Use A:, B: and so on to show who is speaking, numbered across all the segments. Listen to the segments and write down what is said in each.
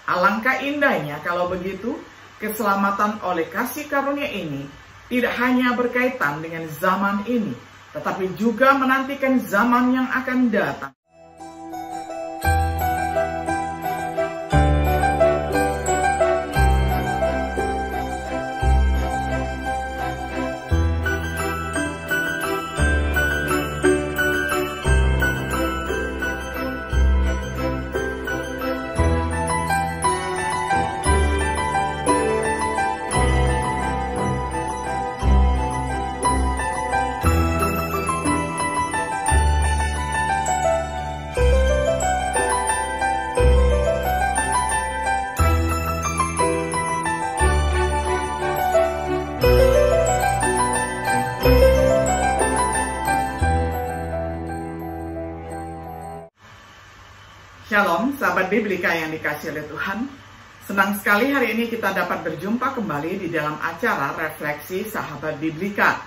A: Alangkah indahnya kalau begitu, keselamatan oleh kasih karunia ini tidak hanya berkaitan dengan zaman ini, tetapi juga menantikan zaman yang akan datang. Shalom, sahabat Biblika yang dikasihi oleh Tuhan. Senang sekali hari ini kita dapat berjumpa kembali di dalam acara Refleksi Sahabat Biblika.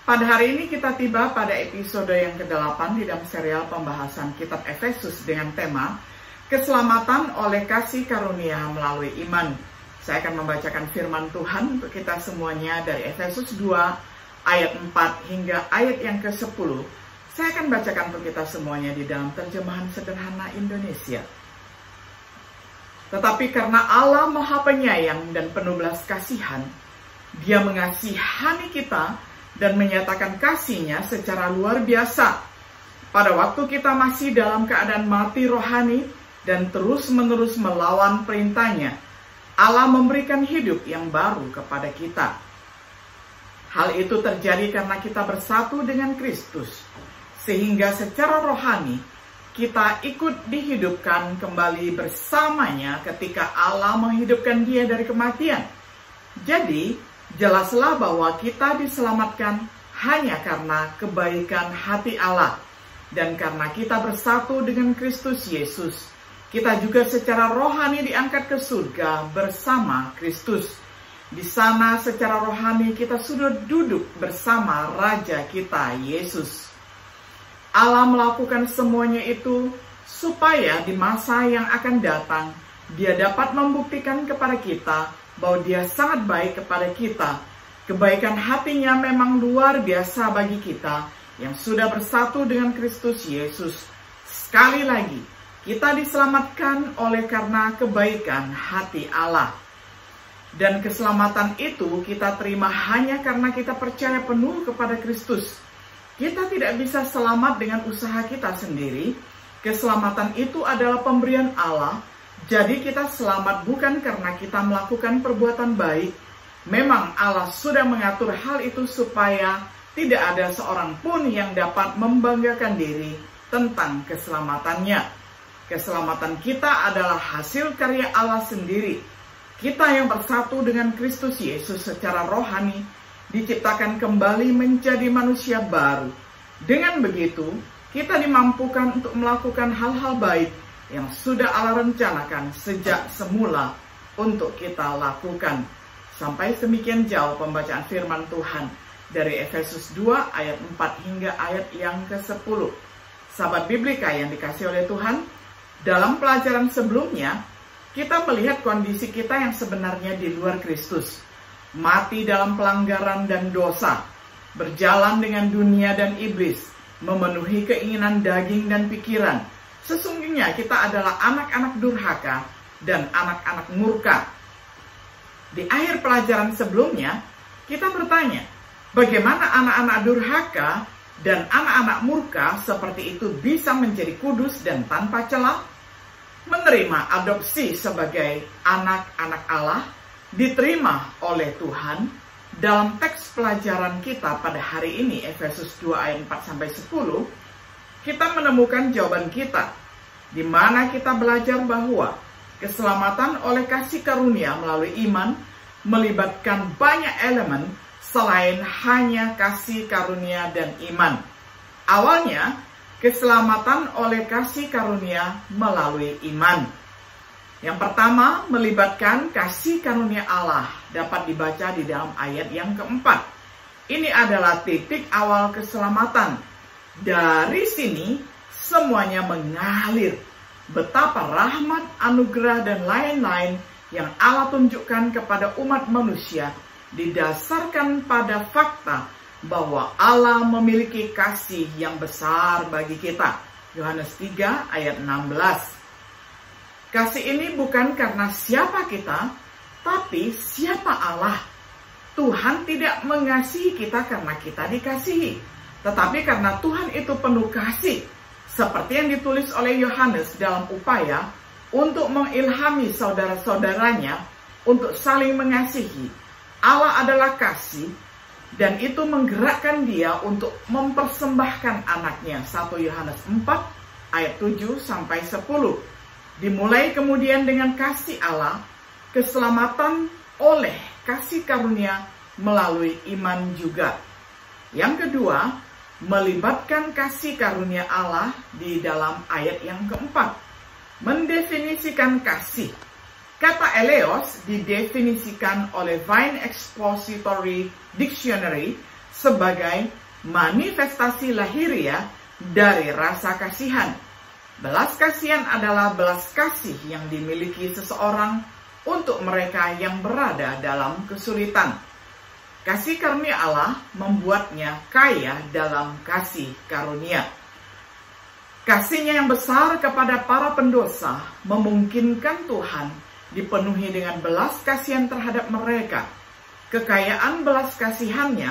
A: Pada hari ini kita tiba pada episode yang ke-8 di dalam serial pembahasan kitab Efesus dengan tema Keselamatan oleh kasih karunia melalui iman. Saya akan membacakan firman Tuhan untuk kita semuanya dari Efesus 2 ayat 4 hingga ayat yang ke-10. Saya akan bacakan untuk kita semuanya di dalam terjemahan sederhana Indonesia. Tetapi karena Allah Maha Penyayang dan penuh belas kasihan, Dia mengasihani kita dan menyatakan kasih-Nya secara luar biasa. Pada waktu kita masih dalam keadaan mati rohani dan terus-menerus melawan perintah-Nya, Allah memberikan hidup yang baru kepada kita. Hal itu terjadi karena kita bersatu dengan Kristus, sehingga secara rohani kita ikut dihidupkan kembali bersamanya ketika Allah menghidupkan Dia dari kematian. Jadi, jelaslah bahwa kita diselamatkan hanya karena kebaikan hati Allah. Dan karena kita bersatu dengan Kristus Yesus, kita juga secara rohani diangkat ke surga bersama Kristus. Di sana secara rohani kita sudah duduk bersama Raja kita, Yesus. Allah melakukan semuanya itu supaya di masa yang akan datang, Dia dapat membuktikan kepada kita bahwa Dia sangat baik kepada kita. Kebaikan hati-Nya memang luar biasa bagi kita yang sudah bersatu dengan Kristus Yesus. Sekali lagi, kita diselamatkan oleh karena kebaikan hati Allah. Dan keselamatan itu kita terima hanya karena kita percaya penuh kepada Kristus. Kita tidak bisa selamat dengan usaha kita sendiri. Keselamatan itu adalah pemberian Allah. Jadi kita selamat bukan karena kita melakukan perbuatan baik. Memang Allah sudah mengatur hal itu supaya tidak ada seorang pun yang dapat membanggakan diri tentang keselamatannya. Keselamatan kita adalah hasil karya Allah sendiri. Kita yang bersatu dengan Kristus Yesus secara rohani diciptakan kembali menjadi manusia baru. Dengan begitu, kita dimampukan untuk melakukan hal-hal baik yang sudah Allah rencanakan sejak semula untuk kita lakukan. Sampai semikian jauh pembacaan firman Tuhan dari Efesus 2 ayat 4 hingga ayat yang ke-10. Sahabat Biblika yang dikasihi oleh Tuhan, dalam pelajaran sebelumnya, kita melihat kondisi kita yang sebenarnya di luar Kristus. Mati dalam pelanggaran dan dosa, berjalan dengan dunia dan iblis, memenuhi keinginan daging dan pikiran. Sesungguhnya kita adalah anak-anak durhaka dan anak-anak murka. Di akhir pelajaran sebelumnya, kita bertanya, bagaimana anak-anak durhaka dan anak-anak murka seperti itu bisa menjadi kudus dan tanpa celah? Menerima adopsi sebagai anak-anak Allah, diterima oleh Tuhan. Dalam teks pelajaran kita pada hari ini, Efesus 2 ayat 4-10, kita menemukan jawaban kita, di mana kita belajar bahwa keselamatan oleh kasih karunia melalui iman melibatkan banyak elemen selain hanya kasih karunia dan iman. Awalnya, keselamatan oleh kasih karunia melalui iman. Yang pertama, melibatkan kasih karunia Allah, dapat dibaca di dalam ayat yang keempat. Ini adalah titik awal keselamatan. Dari sini, semuanya mengalir. betapa rahmat, anugerah, dan lain-lain yang Allah tunjukkan kepada umat manusia didasarkan pada fakta bahwa Allah memiliki kasih yang besar bagi kita. Yohanes 3 ayat 16. Kasih ini bukan karena siapa kita, tapi siapa Allah. Tuhan tidak mengasihi kita karena kita dikasihi, tetapi karena Tuhan itu penuh kasih. Seperti yang ditulis oleh Yohanes dalam upaya untuk mengilhami saudara-saudaranya untuk saling mengasihi. Allah adalah kasih, dan itu menggerakkan dia untuk mempersembahkan anaknya. 1 Yohanes 4 ayat 7 sampai 10. Dimulai kemudian dengan kasih Allah, keselamatan oleh kasih karunia melalui iman juga. Yang kedua, melibatkan kasih karunia Allah di dalam ayat yang keempat. Mendefinisikan kasih. Kata eleos didefinisikan oleh Vine Expository Dictionary sebagai manifestasi lahiriah dari rasa kasihan. Belas kasihan adalah belas kasih yang dimiliki seseorang untuk mereka yang berada dalam kesulitan. Kasih karunia Allah membuatnya kaya dalam kasih karunia. Kasihnya yang besar kepada para pendosa memungkinkan Tuhan dipenuhi dengan belas kasihan terhadap mereka. Kekayaan belas kasihannya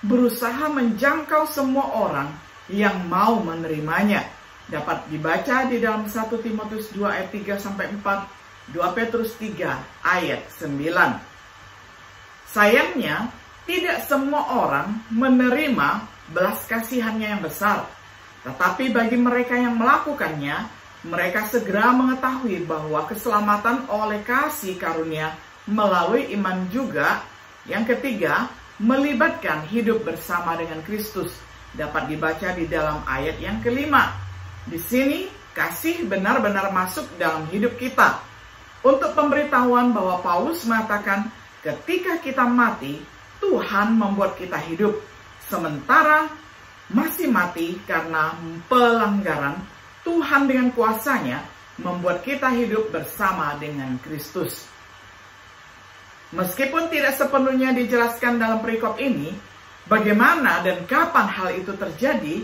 A: berusaha menjangkau semua orang yang mau menerimanya. Dapat dibaca di dalam 1 Timotius 2 ayat 3 sampai 4, 2 Petrus 3 ayat 9. Sayangnya, tidak semua orang menerima belas kasihannya yang besar. Tetapi bagi mereka yang melakukannya, mereka segera mengetahui bahwa keselamatan oleh kasih karunia melalui iman juga. Yang ketiga, melibatkan hidup bersama dengan Kristus. Dapat dibaca di dalam ayat yang kelima. Di sini, kasih benar-benar masuk dalam hidup kita. Untuk pemberitahuan bahwa Paulus mengatakan, ketika kita mati, Tuhan membuat kita hidup. Sementara masih mati karena pelanggaran, Tuhan dengan kuasanya membuat kita hidup bersama dengan Kristus. Meskipun tidak sepenuhnya dijelaskan dalam perikop ini, bagaimana dan kapan hal itu terjadi,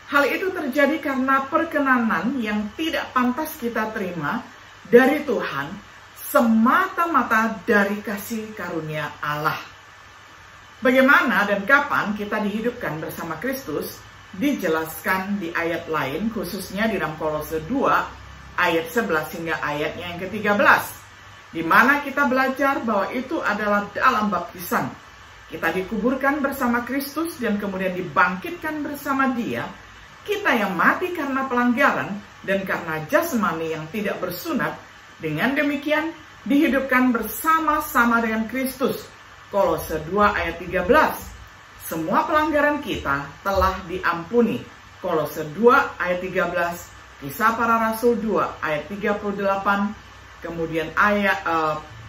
A: hal itu terjadi karena perkenanan yang tidak pantas kita terima dari Tuhan, semata-mata dari kasih karunia Allah. Bagaimana dan kapan kita dihidupkan bersama Kristus dijelaskan di ayat lain, khususnya di dalam Kolose 2 ayat 11 hingga ayatnya yang ke-13, di mana kita belajar bahwa itu adalah dalam baptisan. Kita dikuburkan bersama Kristus dan kemudian dibangkitkan bersama Dia. Kita yang mati karena pelanggaran dan karena jasmani yang tidak bersunat, dengan demikian dihidupkan bersama-sama dengan Kristus. Kolose 2 ayat 13. Semua pelanggaran kita telah diampuni. Kolose 2 ayat 13. Kisah Para Rasul 2 ayat 38. Kemudian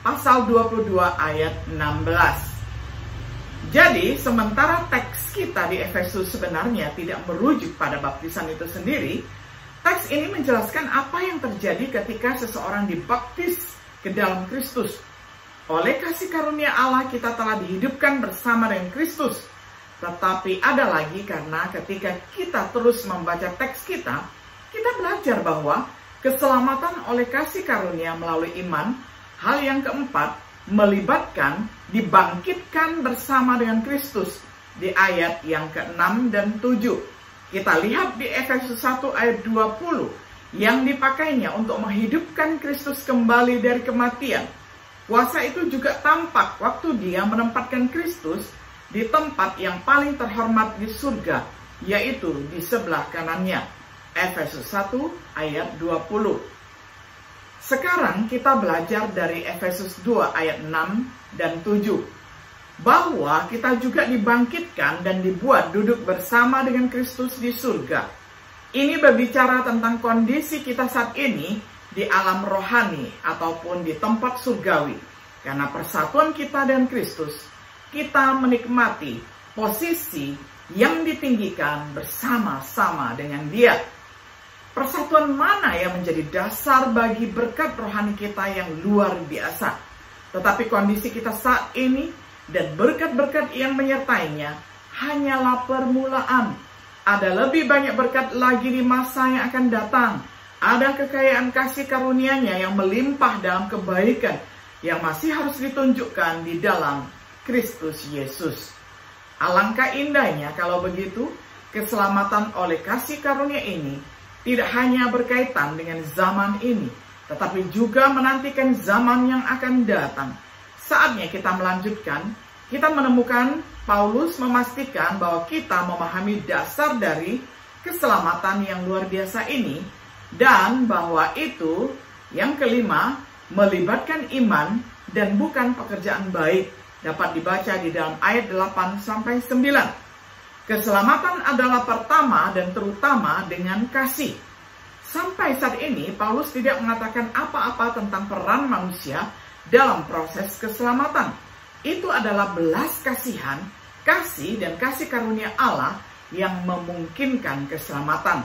A: pasal 22 ayat 16. Jadi sementara teks kita di Efesus sebenarnya tidak merujuk pada baptisan itu sendiri, teks ini menjelaskan apa yang terjadi ketika seseorang dibaptis ke dalam Kristus. Oleh kasih karunia Allah kita telah dihidupkan bersama dengan Kristus. Tetapi ada lagi, karena ketika kita terus membaca teks kita belajar bahwa keselamatan oleh kasih karunia melalui iman, hal yang keempat, melibatkan dibangkitkan bersama dengan Kristus di ayat yang ke-6 dan 7. Kita lihat di Efesus 1 ayat 20 yang dipakainya untuk menghidupkan Kristus kembali dari kematian. Kuasa itu juga tampak waktu Dia menempatkan Kristus di tempat yang paling terhormat di surga, yaitu di sebelah kanannya. Efesus 1 ayat 20. Sekarang kita belajar dari Efesus 2 ayat 6 dan 7, bahwa kita juga dibangkitkan dan dibuat duduk bersama dengan Kristus di surga. Ini berbicara tentang kondisi kita saat ini di alam rohani ataupun di tempat surgawi. Karena persatuan kita dengan Kristus, kita menikmati posisi yang ditinggikan bersama-sama dengan Dia. Persatuan mana yang menjadi dasar bagi berkat rohani kita yang luar biasa? Tetapi kondisi kita saat ini dan berkat-berkat yang menyertainya hanyalah permulaan. Ada lebih banyak berkat lagi di masa yang akan datang. Ada kekayaan kasih karunia-Nya yang melimpah dalam kebaikan yang masih harus ditunjukkan di dalam Kristus Yesus. Alangkah indahnya kalau begitu, keselamatan oleh kasih karunia ini tidak hanya berkaitan dengan zaman ini, tetapi juga menantikan zaman yang akan datang. Saatnya kita melanjutkan, kita menemukan Paulus memastikan bahwa kita memahami dasar dari keselamatan yang luar biasa ini, dan bahwa itu, yang kelima, melibatkan iman dan bukan pekerjaan baik. Dapat dibaca di dalam ayat 8-9. Keselamatan adalah pertama dan terutama dengan kasih. Sampai saat ini, Paulus tidak mengatakan apa-apa tentang peran manusia dalam proses keselamatan. Itu adalah belas kasihan, kasih dan kasih karunia Allah yang memungkinkan keselamatan.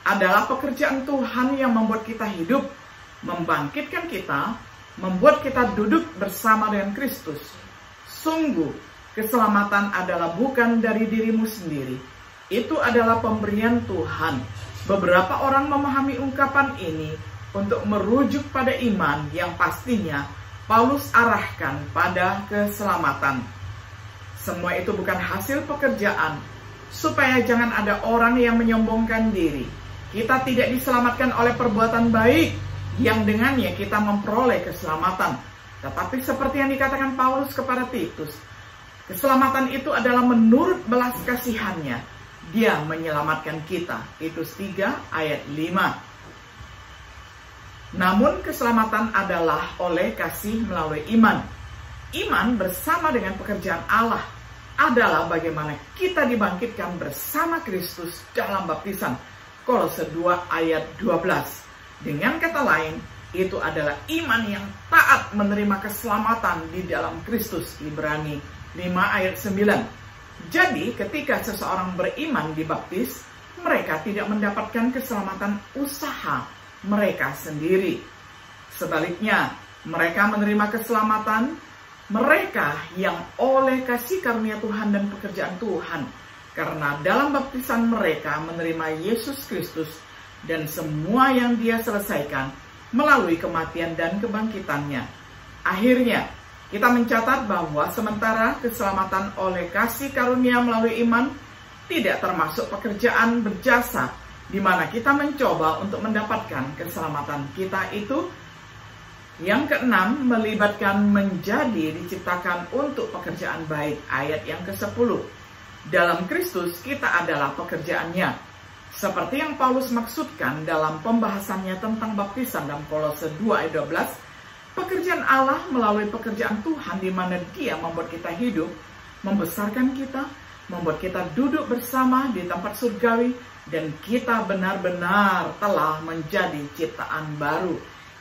A: Adalah pekerjaan Tuhan yang membuat kita hidup, membangkitkan kita, membuat kita duduk bersama dengan Kristus. Sungguh, keselamatan adalah bukan dari dirimu sendiri. Itu adalah pemberian Tuhan. Beberapa orang memahami ungkapan ini untuk merujuk pada iman yang pastinya Paulus arahkan pada keselamatan. Semua itu bukan hasil pekerjaan, supaya jangan ada orang yang menyombongkan diri. Kita tidak diselamatkan oleh perbuatan baik yang dengannya kita memperoleh keselamatan. Tetapi seperti yang dikatakan Paulus kepada Titus, keselamatan itu adalah menurut belas kasihannya. Dia menyelamatkan kita. Titus 3 ayat 5. Namun keselamatan adalah oleh kasih melalui iman. Iman bersama dengan pekerjaan Allah adalah bagaimana kita dibangkitkan bersama Kristus dalam baptisan. Kolose 2 ayat 12. Dengan kata lain, itu adalah iman yang taat menerima keselamatan di dalam Kristus. Ibrani 5 ayat 9. Jadi ketika seseorang beriman dibaptis, mereka tidak mendapatkan keselamatan usaha mereka sendiri. Sebaliknya, mereka menerima keselamatan mereka yang oleh kasih karunia Tuhan dan pekerjaan Tuhan. Karena dalam baptisan mereka menerima Yesus Kristus dan semua yang Dia selesaikan melalui kematian dan kebangkitannya. Akhirnya, kita mencatat bahwa sementara keselamatan oleh kasih karunia melalui iman tidak termasuk pekerjaan berjasa, di mana kita mencoba untuk mendapatkan keselamatan kita itu. Yang keenam, melibatkan menjadi diciptakan untuk pekerjaan baik. Ayat yang ke-10. Dalam Kristus kita adalah pekerjaannya. Seperti yang Paulus maksudkan dalam pembahasannya tentang baptisan dalam Kolose 2 ayat 12. Pekerjaan Allah melalui pekerjaan Tuhan di mana Dia membuat kita hidup, membesarkan kita, membuat kita duduk bersama di tempat surgawi, dan kita benar-benar telah menjadi ciptaan baru.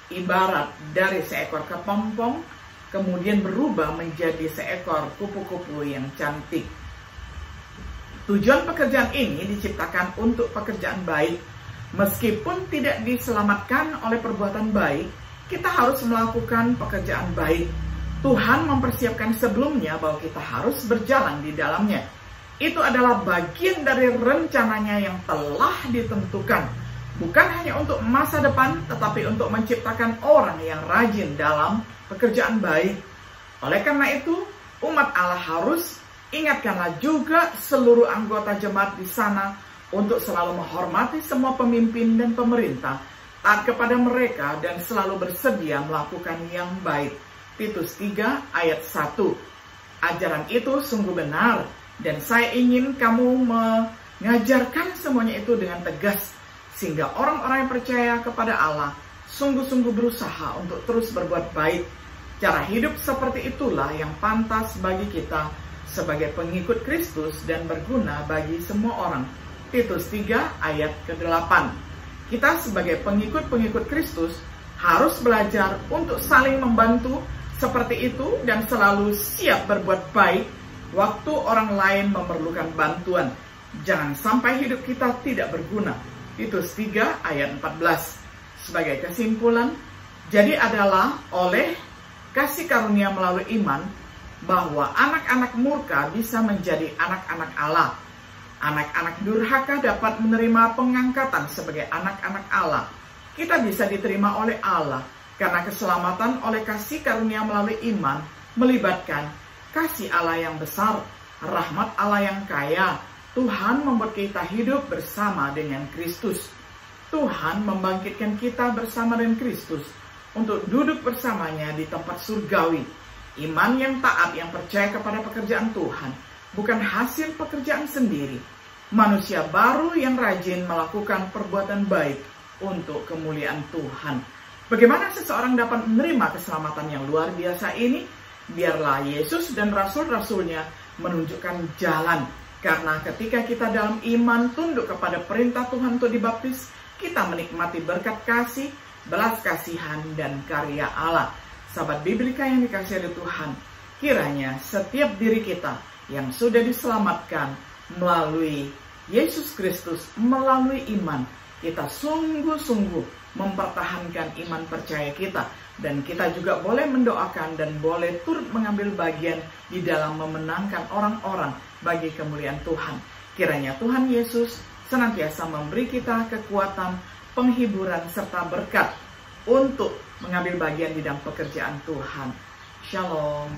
A: Ibarat dari seekor kepompong, kemudian berubah menjadi seekor kupu-kupu yang cantik. Tujuan pekerjaan ini diciptakan untuk pekerjaan baik. Meskipun tidak diselamatkan oleh perbuatan baik, kita harus melakukan pekerjaan baik. Tuhan mempersiapkan sebelumnya bahwa kita harus berjalan di dalamnya. Itu adalah bagian dari rencananya yang telah ditentukan. Bukan hanya untuk masa depan, tetapi untuk menciptakan orang yang rajin dalam pekerjaan baik. Oleh karena itu, umat Allah harus ingatkanlah juga seluruh anggota jemaat di sana untuk selalu menghormati semua pemimpin dan pemerintah, taat kepada mereka dan selalu bersedia melakukan yang baik. Titus 3 ayat 1. Ajaran itu sungguh benar dan saya ingin kamu mengajarkan semuanya itu dengan tegas, sehingga orang-orang yang percaya kepada Allah sungguh-sungguh berusaha untuk terus berbuat baik. Cara hidup seperti itulah yang pantas bagi kita sebagai pengikut Kristus dan berguna bagi semua orang. Titus 3 ayat ke-8. Kita sebagai pengikut-pengikut Kristus harus belajar untuk saling membantu seperti itu dan selalu siap berbuat baik waktu orang lain memerlukan bantuan. Jangan sampai hidup kita tidak berguna. Titus 3 ayat 14. Sebagai kesimpulan, jadi adalah oleh kasih karunia melalui iman bahwa anak-anak murka bisa menjadi anak-anak Allah. Anak-anak durhaka dapat menerima pengangkatan sebagai anak-anak Allah. Kita bisa diterima oleh Allah karena keselamatan oleh kasih karunia melalui iman melibatkan kasih Allah yang besar, rahmat Allah yang kaya. Tuhan membuat kita hidup bersama dengan Kristus. Tuhan membangkitkan kita bersama dengan Kristus untuk duduk bersamanya di tempat surgawi. Iman yang taat yang percaya kepada pekerjaan Tuhan bukan hasil pekerjaan sendiri. Manusia baru yang rajin melakukan perbuatan baik untuk kemuliaan Tuhan. Bagaimana seseorang dapat menerima keselamatan yang luar biasa ini? Biarlah Yesus dan rasul-rasulnya menunjukkan jalan. Karena ketika kita dalam iman tunduk kepada perintah Tuhan untuk dibaptis, kita menikmati berkat kasih, belas kasihan, dan karya Allah. Sahabat Biblika yang dikasihi oleh Tuhan, kiranya setiap diri kita yang sudah diselamatkan melalui Yesus Kristus, melalui iman, kita sungguh-sungguh mempertahankan iman percaya kita. Dan kita juga boleh mendoakan dan boleh turut mengambil bagian di dalam memenangkan orang-orang bagi kemuliaan Tuhan. Kiranya Tuhan Yesus senantiasa memberi kita kekuatan, penghiburan, serta berkat untuk mengambil bagian di dalam pekerjaan Tuhan. Shalom.